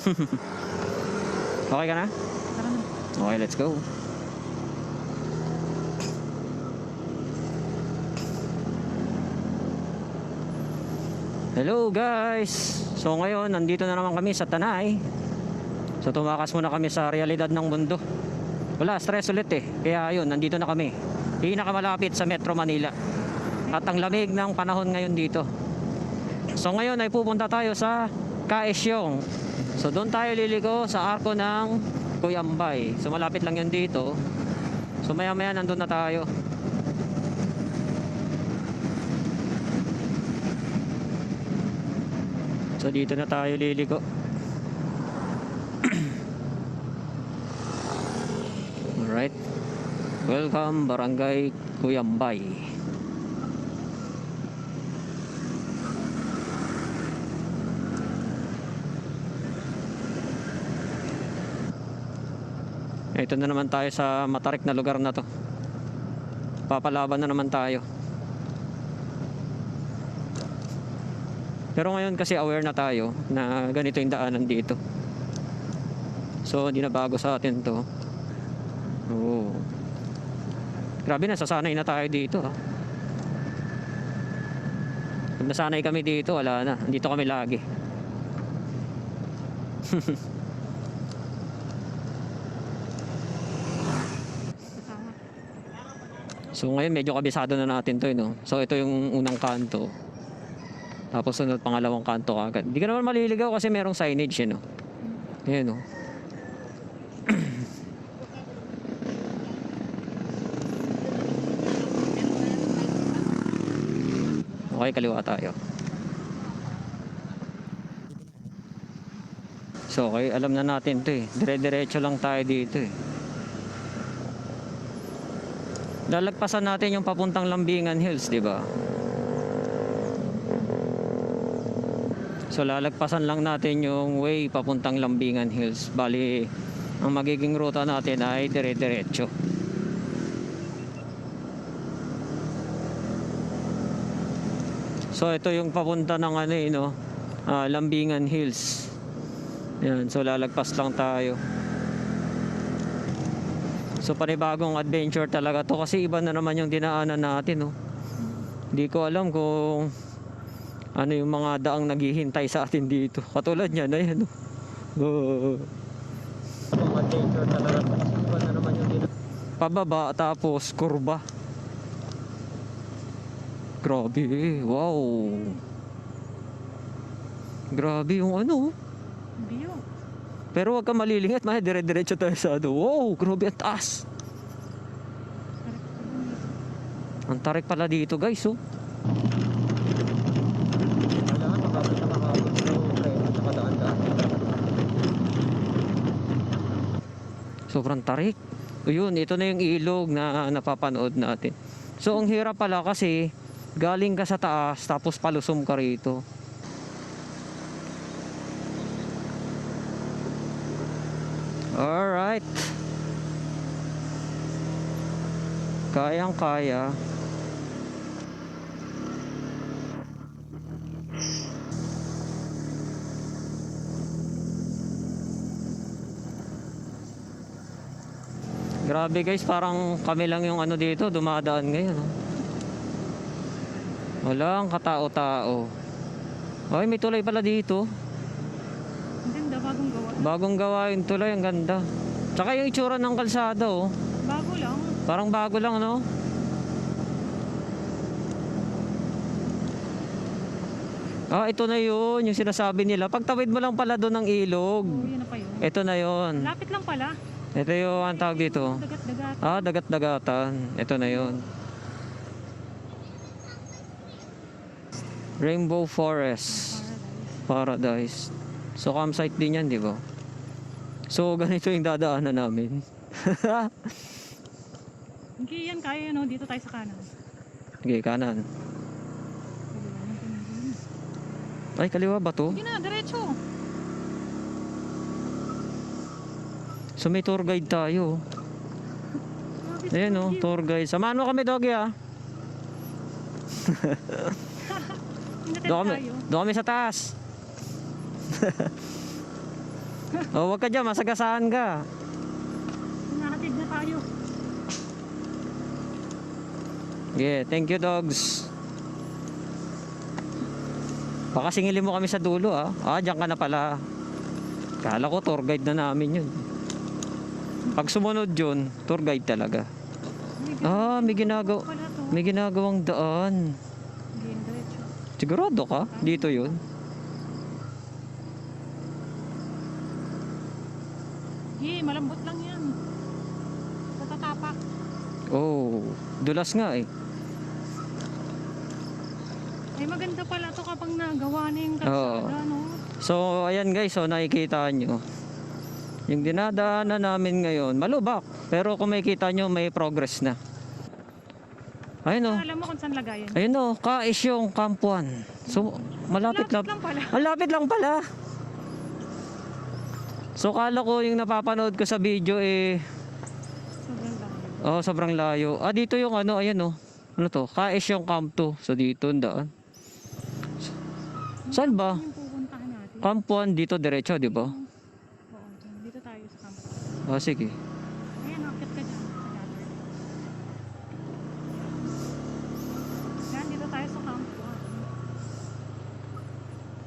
Okay ka na? Tara na. Okay, let's go. Hello guys! So ngayon, nandito na naman kami sa Tanay. So tumakas muna kami sa realidad ng mundo. Wala, stress ulit eh. Kaya ayun, nandito na kami. Pinakamalapit sa Metro Manila. At ang lamig ng panahon ngayon dito. So ngayon ay pupunta tayo sa Kaesyeong. So doon tayo liliko sa arko ng Cuyambay. So malapit lang yun dito. So maya maya nandun na tayo. So dito na tayo liliko. Alright. Welcome Barangay Cuyambay. Ito na naman tayo sa matarik na lugar na to. Papalaban na naman tayo. Pero ngayon kasi aware na tayo na ganito yung daanan dito. So hindi na bago sa atin to. Oh. Grabe, nasasanay na tayo dito. Pag nasanay kami dito, wala na. Dito kami lagi. So ngayon medyo kabisado na natin to, no? So ito yung unang kanto. Tapos sunod pangalawang kanto agad. Hindi ka naman maliligaw kasi merong signage, no? Ayan, no? Okay, kaliwa tayo. So okay, alam na natin to eh. Dire-diretso lang tayo dito eh. Lalagpasan natin yung papuntang Lambingan Hills, di ba? So lalagpasan lang natin yung way papuntang Lambingan Hills. Bali, ang magiging ruta natin ay dire-diretso. So ito yung papunta ng ano eh, no? Lambingan Hills. Yan, so lalagpas lang tayo. So panibagong adventure talaga to kasi iba na naman yung dinaanan natin, no? Hindi ko alam kung ano yung mga daang naghihintay sa atin dito. Katulad niyan, ayan, no? Adventure talaga to kasi iba na naman yung dinaanan. Pababa tapos kurba. Grabe, wow. Grabe yung ano. Biyo. Pero wag ka malilingit, dire-diretso tayo sa ano. Wow, grabe ang taas. Ang tarik pala dito, guys, oh. Sobrang tarik. Ayun, ito na yung ilog na napapanood natin. So ang hirap pala kasi galing ka sa taas tapos palusong ka rito. Alright. Kayang-kaya. Grabe guys, parang kami lang yung ano dito, dumadaan ngayon. Oh. Walang katao-tao. Ay, may tulay pala dito. Ang ganda, bagong gawa. Bagong gawa yung tulay, ang ganda. Tsaka yung itsura ng kalsada, oh. Bago lang. Parang bago lang, no? Ah, ito na yun, yung sinasabi nila. Pagtawid mo lang pala doon ng ilog. Oo, yun na pa yun. Ito na yun. Lapit lang pala. Ito yung ang tawag dito. Dagat-dagat. Ah, dagat-dagatan. Ito na yun. Rainbow Forest Paradise. So campsite din yan, di ba? So ganito yung dadaanan namin. Hindi yan kaya, no? Dito tayo sa kanan. Okay, kanan. Ay, kaliwa ba to? Hindi na, diretso. So may tour guide tayo. Ayan, oh, tour guide. Samahan mo kami, Doggy, ah. Doon kami sa taas. Oh, wag ka dyan, masagasaan ka. Nakatid na tayo. Yeah, thank you dogs. Baka singilin mo kami sa dulo ah. Ah, dyan ka na pala. Kala ko tour guide na namin yun. Pag sumunod yun, tour guide talaga. Ah, may ginagawa. Wala to. May ginagawang daan. Hindi, diretso. Sigurado ka? Dito yun. Malambot lang yan. Sa tatapak. Oh, dulas nga eh. Ay, maganda pala to kapag nagawa na yung Oo. kalsada, no? So, ayan guys, so nakikita nyo. Yung dinadaanan namin ngayon, malubak. Pero kung makikita nyo, may progress na. Ayun o. Alam mo kung saan lagayan. Ayun o, Kais yung Kampuan. So, malapit lang. Lang pala. Malapit lang pala. So, kala ko yung napapanood ko sa video eh, Sobrang layo. oh, sobrang layo. Ah, dito yung ano, ayan o. Ano to? Kais yung Camp 2. So, dito ang daan. Saan ba? Yung pupuntahan natin. Kampuan dito diretso, di ba? Oo, dito tayo sa kampo. Ah, sige. Ayan, akit ka dyan. Sa gather. Yan, dito tayo sa kampo.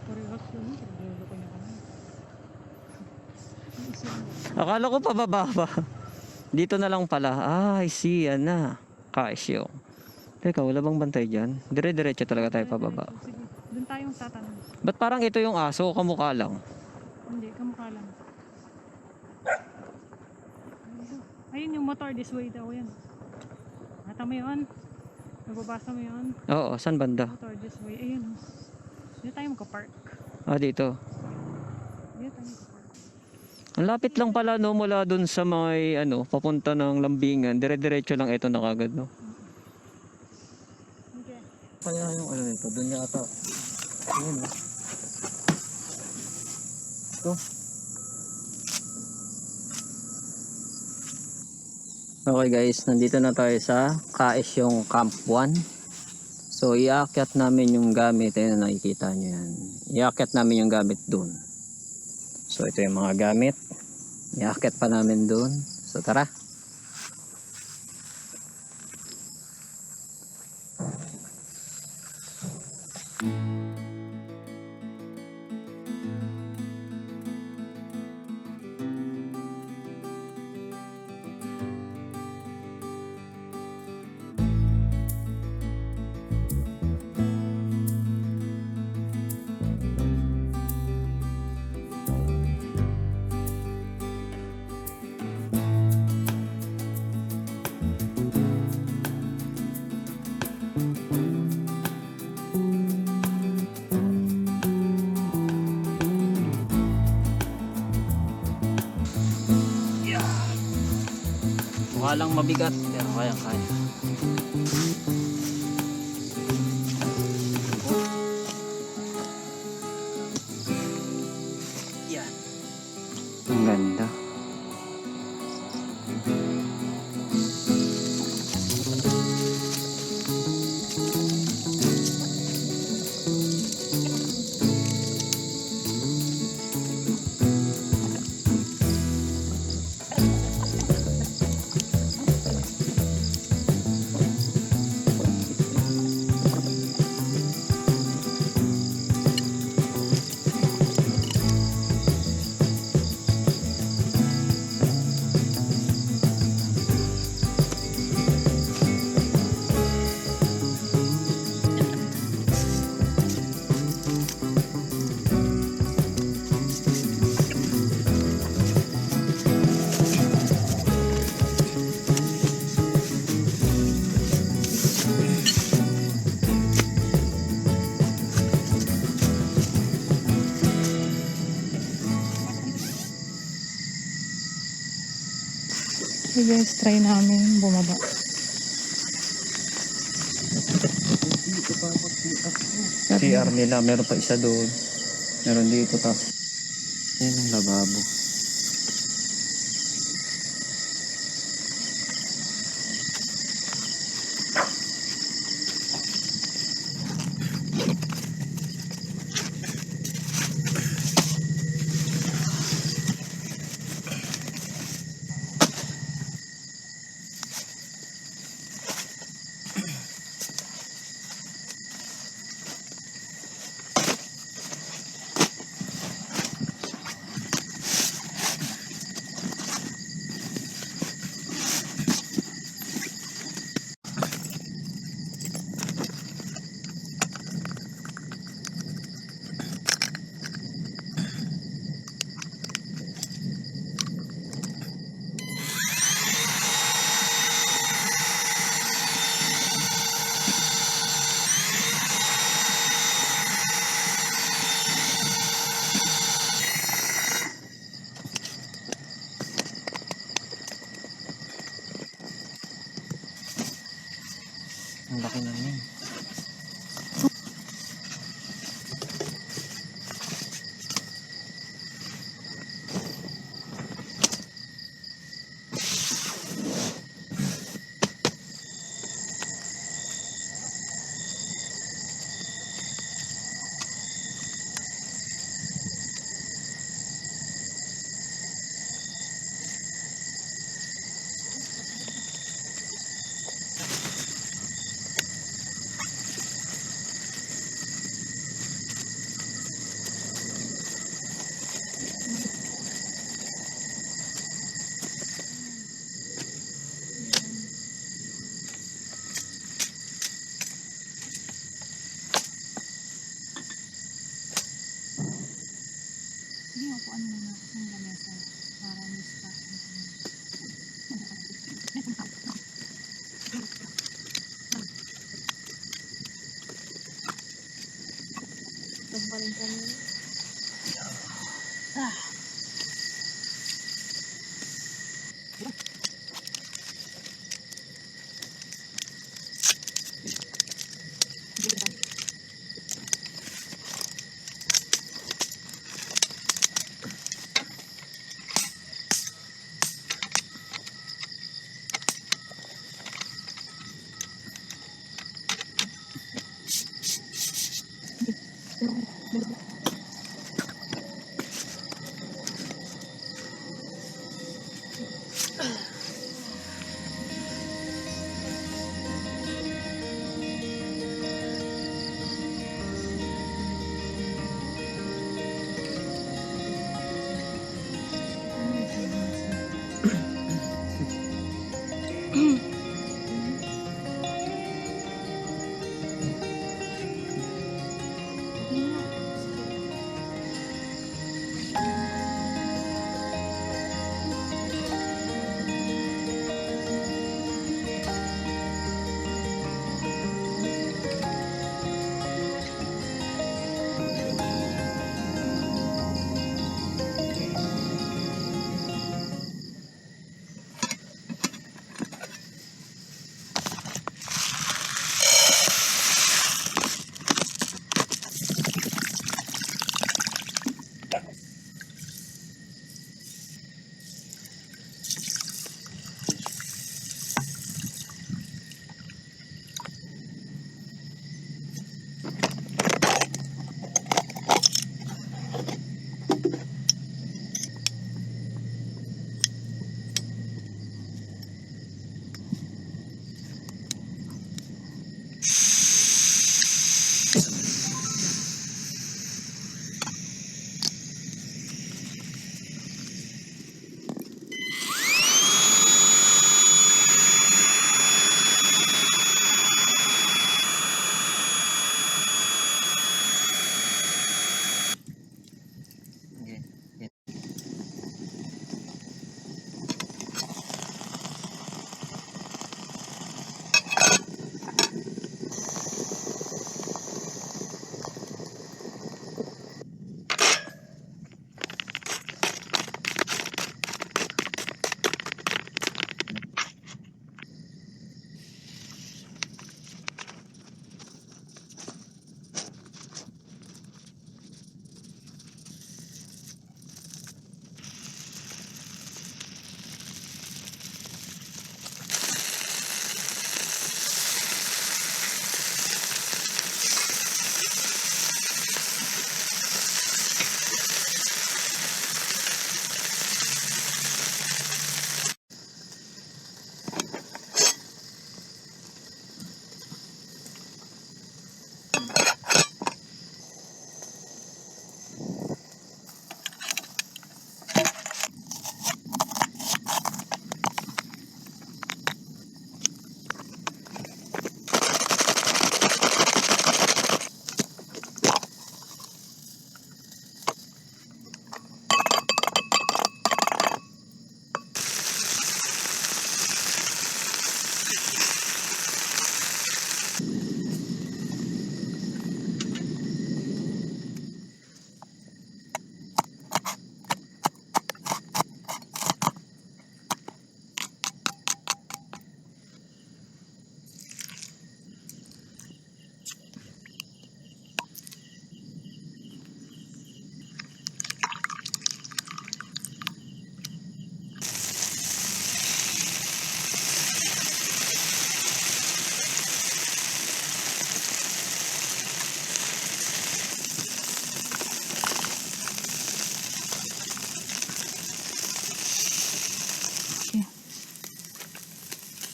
Parehas yun. Pagdulo ko na kami. Ang isa yun. Akala ko pababa pa. Dito na lang pala. Ah, I see. Yan na. Kais yung. Teka, wala bang bantay dyan? Dire-diretso talaga tayo pababa. Sige, doon tayong tatanong. Ba't parang ito yung aso o kamukha lang? Hindi, kamukha lang. Ayun yung motor, this way daw yan. Nata mo yun? Nababasa mo yun? Oo, saan banda? Motor, this way. Ayun. Dito tayo magka-park. Ah, dito. Dito tayo magka-park. Ang lapit lang pala no mula dun sa may ano, papunta ng Lambingan. Dire-diretso lang ito na kagad no. Okay. Kaya yung ano nito, dun yata. Ayun no. Ito. Okay guys, nandito na tayo sa Kais yung Camp 1. So iakyat namin yung gamit, ayun nakikita nyo yan. Iakyat namin yung gamit dun. So ito yung mga gamit. Iakyat pa namin dun. So tara. Mukha lang mabigat pero kaya. Yan. Ang ganda. Okay guys, try namin bumaba. CR nila, meron pa isa doon. Meron dito ta. Yan ang lababo. Ang laki na yun. Sige, upuan muna ako sa lamesa para may spot. Pagpaling kami.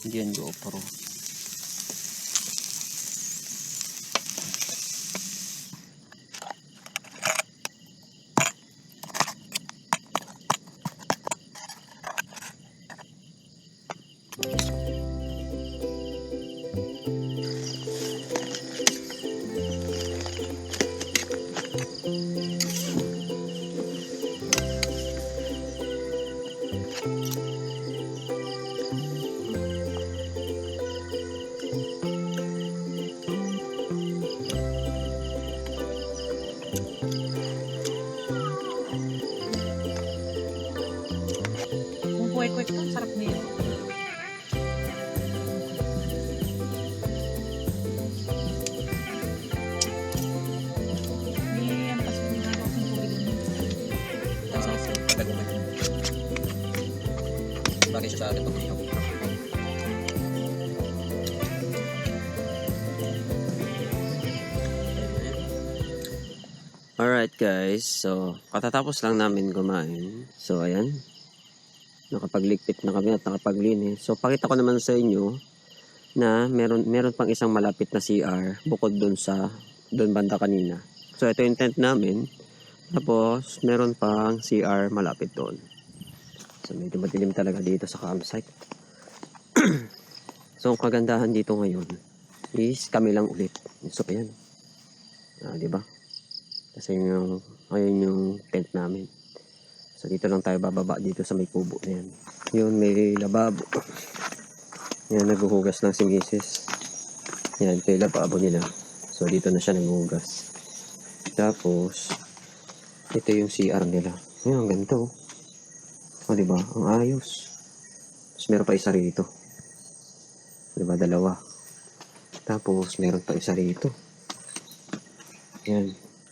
Hindi yan GoPro. Kung kuwek-kuwek to, sarap na yun. May ano kasi yung hawak ng tubig yun. Kasi Bagay siya sa atin pag mayroon. Alright guys, so katatapos lang namin kumain. So ayan, nakapaglikpit na kami at nakapaglinis. So pakita ko naman sa inyo na meron pang isang malapit na CR bukod doon banda kanina. So ito yung tent namin. Tapos meron pang CR malapit doon. So medyo madilim talaga dito sa campsite. So ang kagandahan dito ngayon is kami lang ulit. So ayan. Di ba? Kasi ayun yung tent namin. So dito lang tayo bababa dito sa may kubo na yan. Yun, may lababo. Yan, naghuhugas lang si Mrs. Yan, ito yung lababo nila. So dito na siya naghuhugas. Tapos, ito yung CR nila. Yan, ang ganito. O diba? Ang ayos. Tapos meron pa isa rito. Diba? Dalawa. Tapos meron pa isa rito. Yan.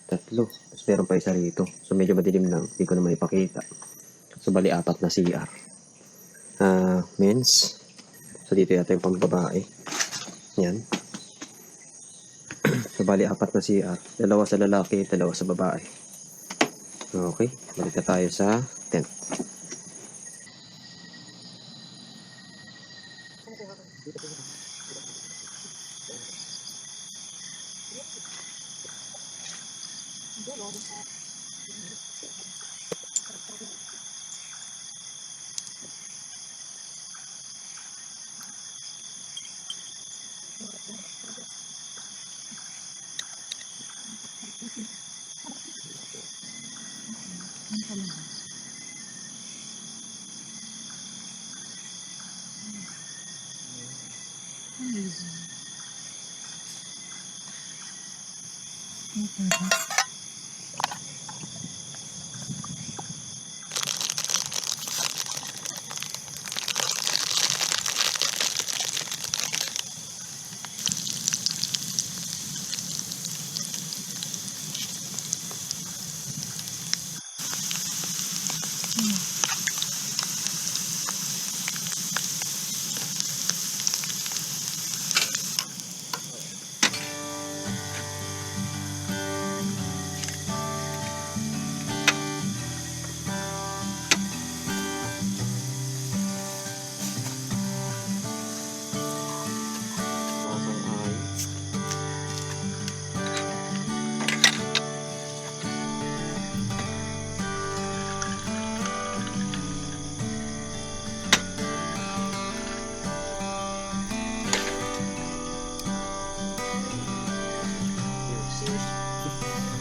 Tatlo. Tapos meron pa isa rito. So medyo madilim lang. Hindi ko na maipakita. So bali 4 na CR. Men's. So dito yata yung pang-babae. Yan. So bali 4 na CR. 2 sa lalaki, 2 sa babae. Okay. Balik na tayo sa tent.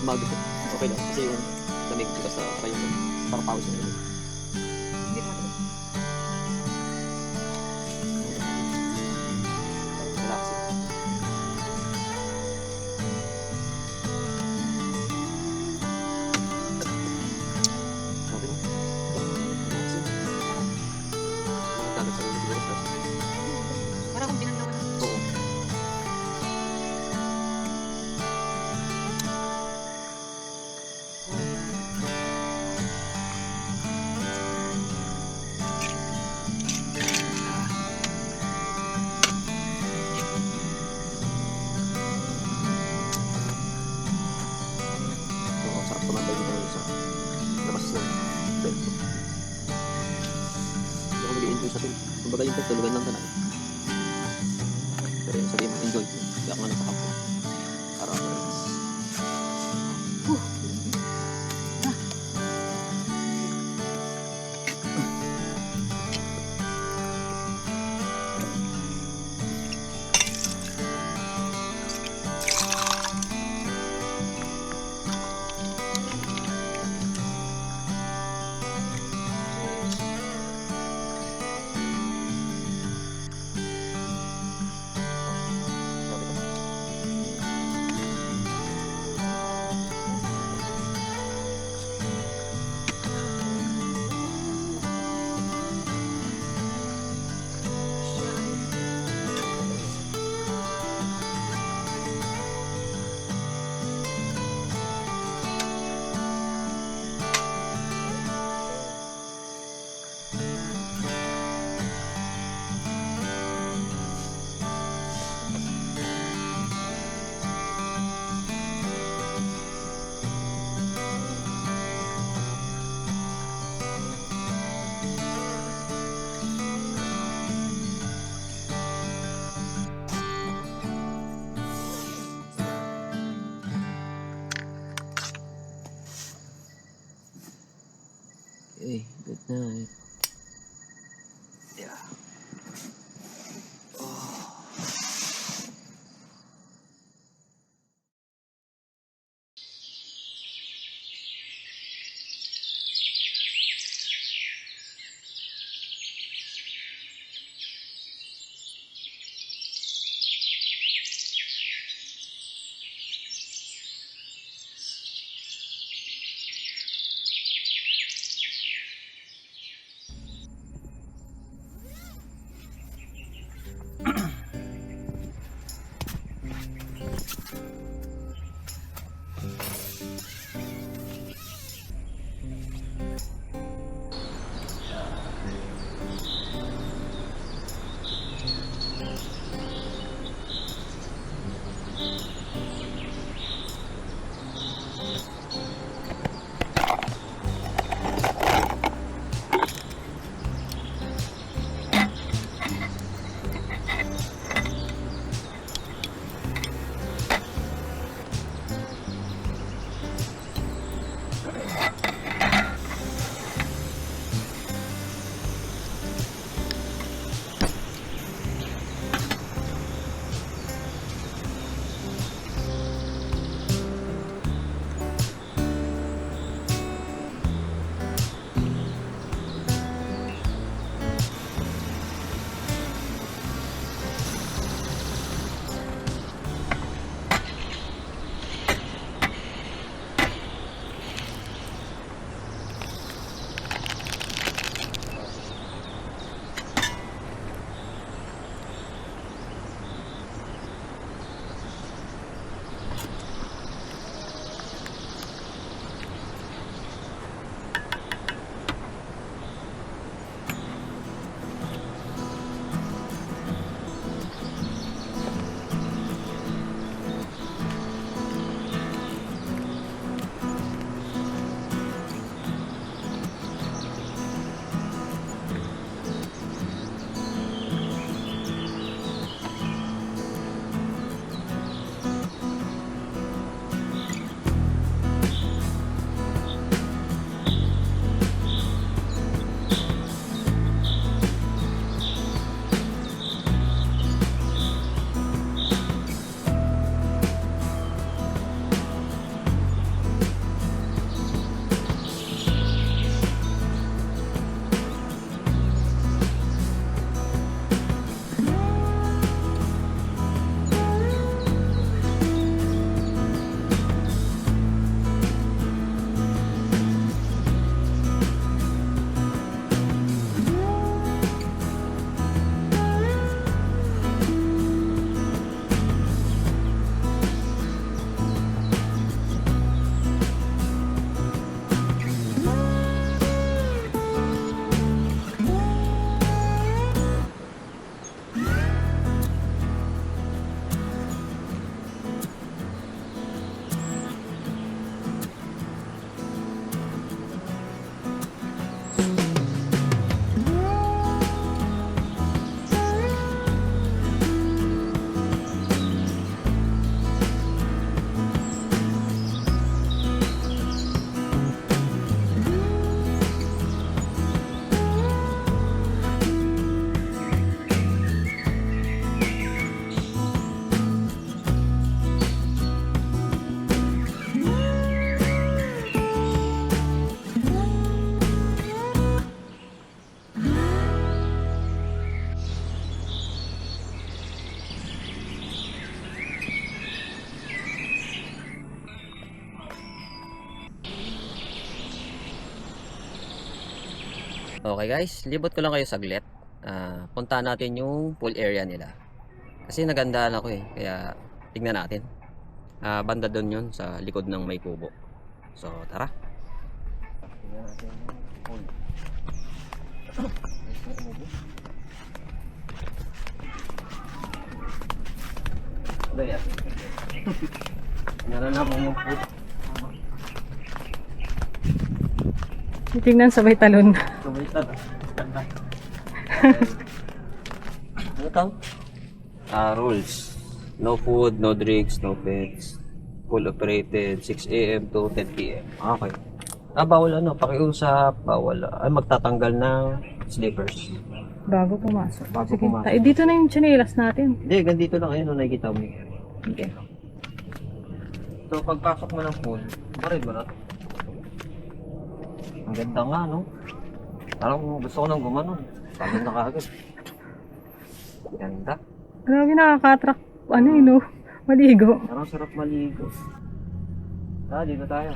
Mag okay lang kasi yung lamig dito sa kayo para pause na yun. Hindi ko matulog. Relaxing. Okay. Relaxing. Magkagat sa ulo siguro first. Para kung pinanggawa na. Oo. Tumatay dito sa labas ng bed. Hindi ako nag-i-enjoy sa tent. Kumbaga yung tent, tulugan lang talaga. Pero yun, sabihin mo, enjoy. Kaya ako nga nagpakampo. Para relax. Okay, good night. Yeah. Okay guys, libot ko lang kayo saglit. Punta natin yung pool area nila. Kasi nagandahan ako eh, kaya tignan natin. Banda doon yun sa likod ng may kubo. So tara. Tignan natin yung pool. Daya. Tingnan natin yung pool. Titingnan sabay talon. Kumita na. Ano tawag? Rules. No food, no drinks, no pets. Pool operated 6 a.m. to 10 p.m. Okay. Bawal pakiusap, bawal magtatanggal ng slippers. Bago pumasok. Bago Sige, pumasok. dito na yung tsinelas natin. Hindi, ganito lang ayun, nakikita mo. Okay. So, pagpasok mo ng pool, barid mo na. Ang ganda nga, no? Parang gusto ko nang gumanon. Pagod na kagad. Ganda. Grabe nakaka-attract. Ano yun, no? Maligo. Parang sarap maligo. Dito tayo.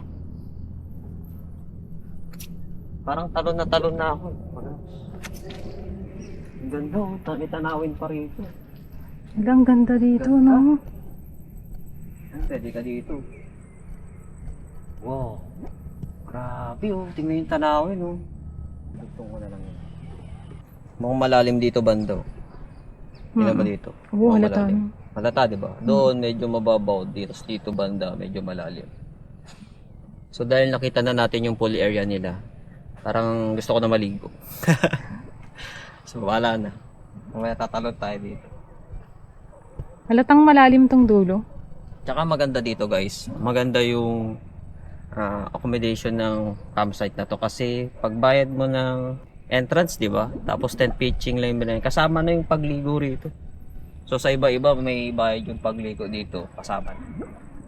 Parang talon na ako. Ang ganda, oh. May tanawin pa rito. Ilang ganda dito, no? Pwede ka dito. Wow. Grabe, oh. Tingnan yung tanawin, oh. Gusto ko na lang yun. Mukhang malalim dito, bando. Tingnan ba dito? Oo, Mukhang halata. malalim. Halata, di ba? Doon medyo mababaw. Dito banda, medyo malalim. So, dahil nakita na natin yung pool area nila, parang gusto ko na maligo. So, wala na. Mamaya tatalon tayo dito. Halatang malalim tong dulo. Tsaka maganda dito, guys. Maganda yung accommodation ng campsite na to kasi pagbayad mo ng entrance, di ba? Tapos tent pitching lang yung kasama na yung pagligo rito. So sa iba-iba may bayad yung pagligo dito kasama na.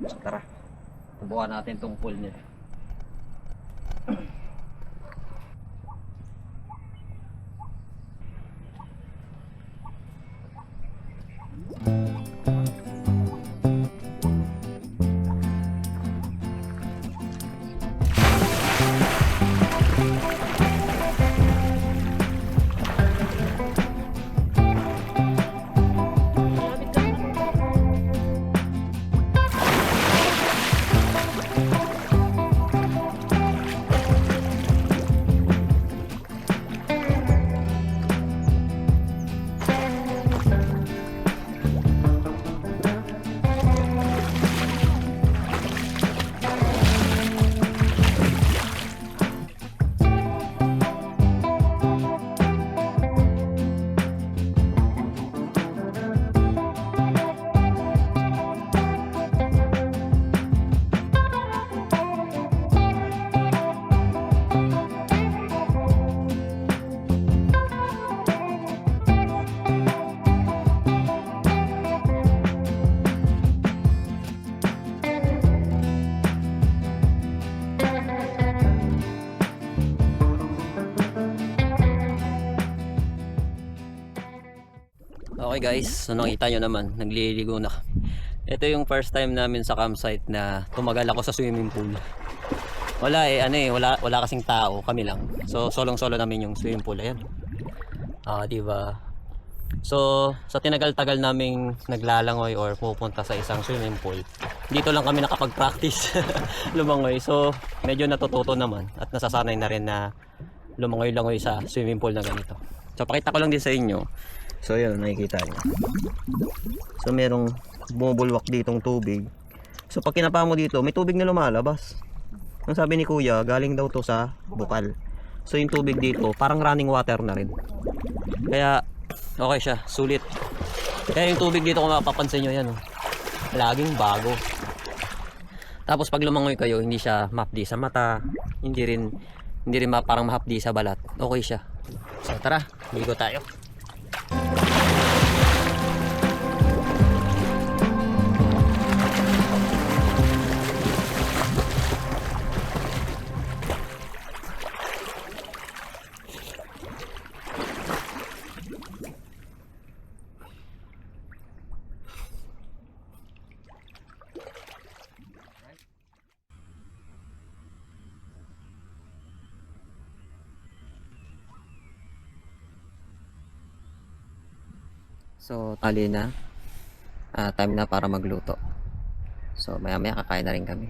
So tara, subukan natin tong pool nila. Okay guys, so nakita nyo naman, nagliligo na kami. Ito yung first time namin sa campsite na tumagal ako sa swimming pool. Wala kasing tao, kami lang. So solong-solo namin yung swimming pool, ayan. Diba? So sa tinagal-tagal naming naglalangoy or pupunta sa isang swimming pool, dito lang kami nakapag-practice lumangoy. So medyo natututo naman at nasasanay na rin na lumangoy-langoy sa swimming pool na ganito. So pakita ko lang din sa inyo. So yun, nakikita nyo. So merong bumubulwak ditong tubig. So pag kinapa mo dito, may tubig na lumalabas. Ang sabi ni kuya, galing daw to sa bukal. So yung tubig dito, parang running water na rin. Kaya okay siya, sulit. Kaya yung tubig dito, kung mapapansin nyo yan, oh, laging bago. Tapos pag lumangoy kayo, hindi siya mapdi sa mata, hindi rin parang mahapdi sa balat. Okay siya. So tara, ligo tayo. So, tali na. Time na para magluto. So, maya-maya kakain na rin kami.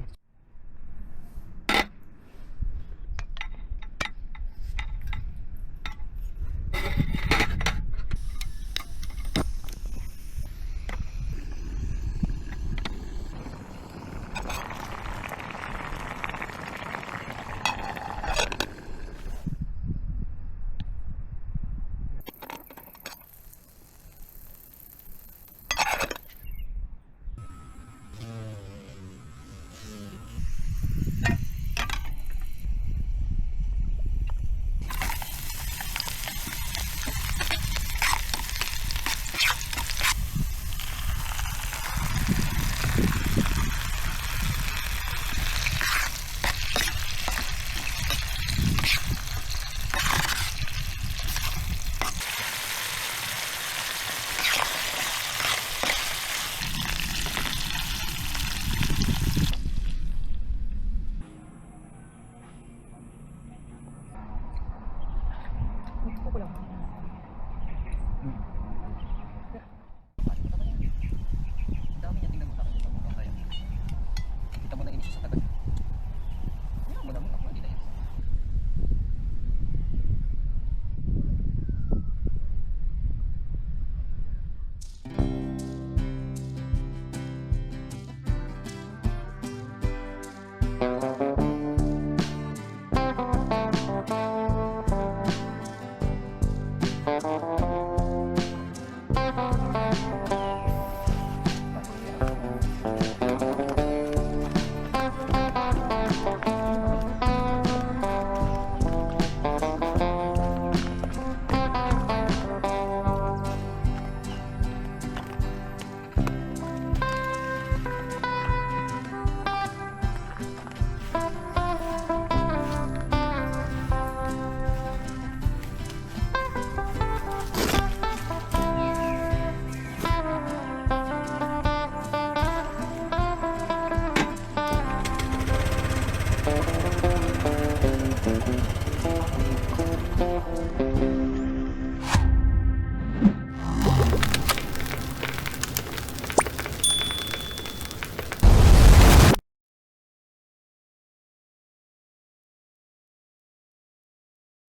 Thank you.